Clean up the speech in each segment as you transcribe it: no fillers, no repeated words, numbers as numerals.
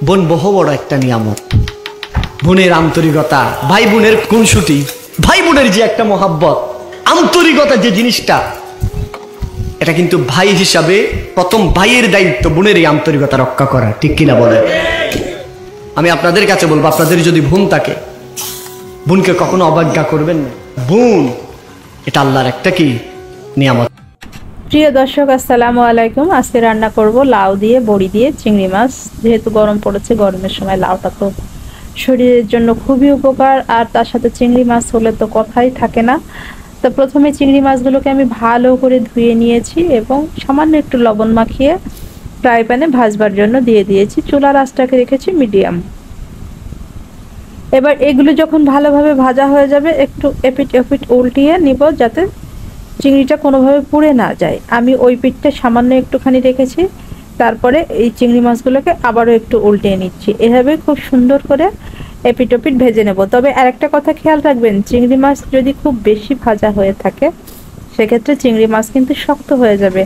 বোন বহু বড় একটা নিয়ামত। বোনের আন্তরিকতা, ভাই বোনের খুনসুটি, ভাই বোনের যে একটা মহাব্বত, আন্তরিকতা যে জিনিসটা, এটা কিন্তু ভাই হিসাবে প্রথম ভাইয়ের দায়িত্ব বোনের এই আন্তরিকতা রক্ষা করা, ঠিক কিনা বলেন? আমি আপনাদের কাছে বলবো, আপনাদের যদি বোন থাকে, বোনকে কখনো অবজ্ঞা করবেন না। বোন এটা আল্লাহর একটা কি নিয়ামত। প্রিয় দর্শক, আসসালামু আলাইকুম। আজকে রান্না করব লাউ দিয়ে বড়ি দিয়ে চিংড়ি মাছ। যেহেতু গরম পড়েছে, গরমের সময় লাউটা তো শরীরের জন্য খুবই উপকার, আর তার সাথে চিংড়ি মাছ হলে তো কথাই থাকে না। তো প্রথমে চিংড়ি মাছগুলোকে আমি ভালো করে ধুয়ে নিয়েছি এবং সামান্য একটু লবণ মাখিয়ে ফ্রাই প্যানে ভাজবার জন্য দিয়ে দিয়েছি। চুলার আঁচটাকে রেখেছি মিডিয়াম। এবার এগুলো যখন ভালোভাবে ভাজা হয়ে যাবে, একটু এপিট এপিট উল্টিয়ে নিব যাতে চিংড়িটা কোনোভাবে পুড়ে না যায়। আমি ওই পিঠটা সামান্য একটুখানি রেখেছি, তারপরে এই চিংড়ি মাছগুলোকে আবারও একটু উল্টিয়ে নিচ্ছি। এভাবে খুব সুন্দর করে এপিট ওপিট ভেজে নেব। তবে আরেকটা কথা খেয়াল রাখবেন, চিংড়ি মাছ যদি খুব বেশি ভাজা হয়ে থাকে সেক্ষেত্রে চিংড়ি মাছ কিন্তু শক্ত হয়ে যাবে,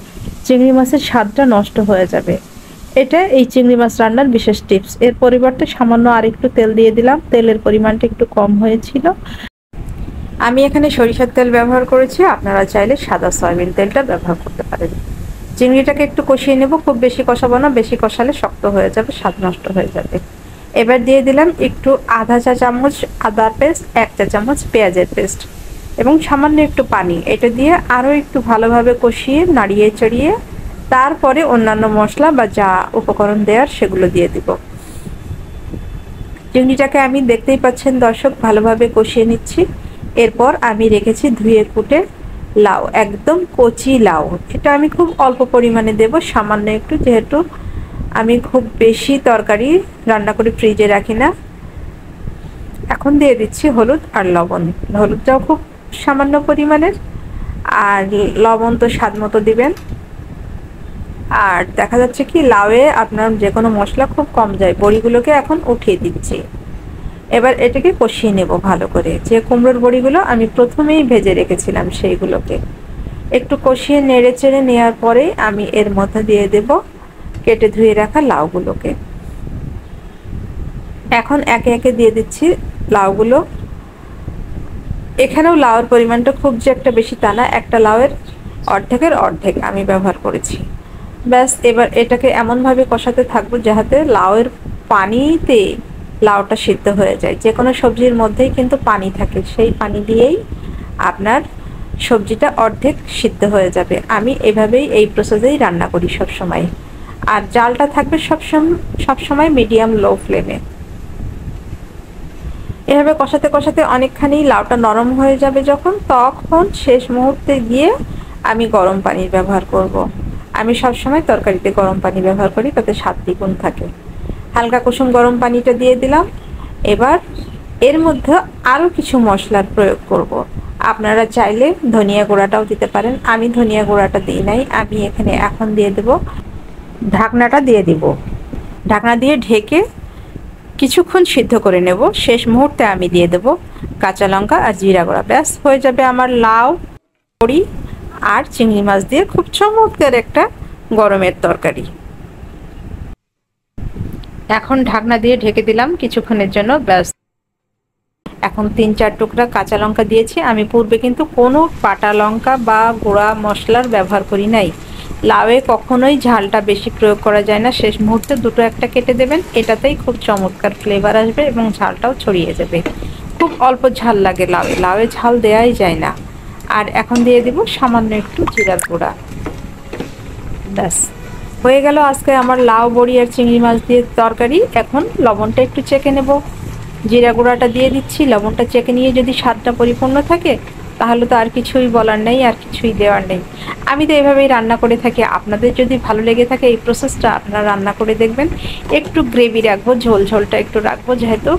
চিংড়ি মাছের স্বাদটা নষ্ট হয়ে যাবে। এটা এই চিংড়ি মাছ রান্নার বিশেষ টিপস। এর পরিবর্তে সামান্য আরেকটু তেল দিয়ে দিলাম, তেলের পরিমাণটা একটু কম হয়েছিল। আমি এখানে সরিষার তেল ব্যবহার করেছি, আপনারা চাইলে সাদা সয়াবিন তেলটা ব্যবহার করতে পারেন। চিংড়িটাকে একটু কষিয়ে নেব, খুব বেশি কষাবো না, বেশি কষালে শক্ত হয়ে যাবে, স্বাদ নষ্ট হয়ে যাবে। এবার দিয়ে দিলাম একটু আধা চা চামচ আদার পেস্ট, 1 চা চামচ পেঁয়াজের পেস্ট এবং সামান্য একটু পানি। এটা দিয়ে আরও একটু ভালোভাবে কষিয়ে নাড়িয়ে চড়িয়ে তারপরে অন্যান্য মশলা বা যা উপকরণ দেওয়ার সেগুলো দিয়ে দিব। চিংড়িটাকে আমি দেখতেই পাচ্ছেন দর্শক ভালোভাবে কষিয়ে নিচ্ছি। এরপর আমি রেখেছি ধুয়ে কুটে লাউ, একদম কচি লাউ। এটা আমি খুব অল্প পরিমাণে দেব, সামান্য একটু, যেহেতু আমি খুব বেশি তরকারি রান্না করে ফ্রিজে রাখি না। এখন দিয়ে দিচ্ছি হলুদ আর লবণ। হলুদটাও খুব সামান্য পরিমাণের, আর লবণ তো স্বাদ মতো দিবেন। আর দেখা যাচ্ছে কি লাউয়ে আপনার যে কোনো মশলা খুব কম যায়। বড়িগুলোকে এখন উঠিয়ে দিচ্ছি। এবার এটাকে কষিয়ে নেব ভালো করে। যে কুমড়োর বড়িগুলো আমি প্রথমেই ভেজে রেখেছিলাম সেইগুলোকে একটু কষিয়ে নেড়ে চেড়ে নেওয়ার পরেই আমি এর মধ্যে দিয়ে দেব কেটে ধুয়ে রাখা লাউগুলোকে। এখন একে একে দিয়ে দিচ্ছি লাউগুলো। এখানেও লাউয়ের পরিমাণটা খুব যে একটা বেশি তা না, একটা লাউয়ের অর্ধেকের অর্ধেক আমি ব্যবহার করেছি। ব্যাস, এবার এটাকে এমনভাবে কষাতে থাকবো যাতে লাউয়ের পানিতে লাউটা সিদ্ধ হয়ে যায়। যে কোনো সবজির মধ্যেই কিন্তু পানি থাকে, সেই পানি দিয়েই আপনার সবজিটা অর্ধেক সিদ্ধ হয়ে যাবে। আমি এভাবেই এই প্রসেসেই রান্না করি সব সময়। আর জালটা থাকবে সবসময় মিডিয়াম লো ফ্লেমে। এভাবে কষাতে কষাতে অনেকখানি লাউটা নরম হয়ে যাবে যখন, তখন শেষ মুহূর্তে গিয়ে আমি গরম পানির ব্যবহার করব। আমি সবসময় তরকারিতে গরম পানি ব্যবহার করি, তাতে স্বাদ দ্বিগুণ থাকে। হালকা কুসুম গরম পানিটা দিয়ে দিলাম। এবার এর মধ্যে আরও কিছু মশলার প্রয়োগ করব। আপনারা চাইলে ধনিয়া গুঁড়াটাও দিতে পারেন, আমি ধনিয়া গুঁড়াটা দিই নাই। আমি এখানে এখন দিয়ে দেব, ঢাকনাটা দিয়ে দিব। ঢাকনা দিয়ে ঢেকে কিছুক্ষণ সিদ্ধ করে নেব। শেষ মুহূর্তে আমি দিয়ে দেব কাঁচা লঙ্কা আর জিরা গুঁড়া। ব্যাস, হয়ে যাবে আমার লাউ, বড়ি আর চিংড়ি মাছ দিয়ে খুব চমৎকার একটা গরমের তরকারি। এখন ঢাকনা দিয়ে ঢেকে দিলাম কিছুক্ষণের জন্য। ব্যাস, এখন 3-4 টুকরা কাঁচা লঙ্কা দিয়েছি। আমি পূর্বে কিন্তু কোনো পাটা লঙ্কা বা গুঁড়া মশলার ব্যবহার করি নাই। লাউয়ে কখনোই ঝালটা বেশি প্রয়োগ করা যায় না। শেষ মুহূর্তে দুটো একটা কেটে দেবেন, এটাতেই খুব চমৎকার ফ্লেভার আসবে এবং ঝালটাও ছড়িয়ে যাবে। খুব অল্প ঝাল লাগে লাউয়ে, লাউয়ে ঝাল দেওয়াই যায় না। আর এখন দিয়ে দিব সামান্য একটু জিরার গুঁড়া। ব্যাস, হয়ে গেল আজকে আমার লাউ, বড়ি আর চিংড়ি মাছ দিয়ে তরকারি। এখন লবণটা একটু চেখে নেব। জিরা গুঁড়াটা দিয়ে দিচ্ছি। লবণটা চেখে নিয়ে যদি স্বাদটা পরিপূর্ণ থাকে তাহলে তো আর কিছুই বলার নেই, আর কিছুই দেওয়ার নেই। আমি তো এভাবেই রান্না করে থাকি। আপনাদের যদি ভালো লেগে থাকে এই প্রসেসটা, আপনারা রান্না করে দেখবেন। একটু গ্রেভি রাখবো, ঝোল ঝোলটা একটু রাখবো, যেহেতু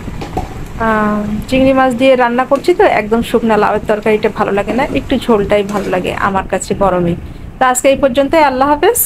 চিংড়ি মাছ দিয়ে রান্না করছি তো একদম শুকনা লাউয়ের তরকারিটা ভালো লাগে না, একটু ঝোলটাই ভালো লাগে আমার কাছে গরমে। তো আজকে এই পর্যন্তই। আল্লাহ হাফেজ।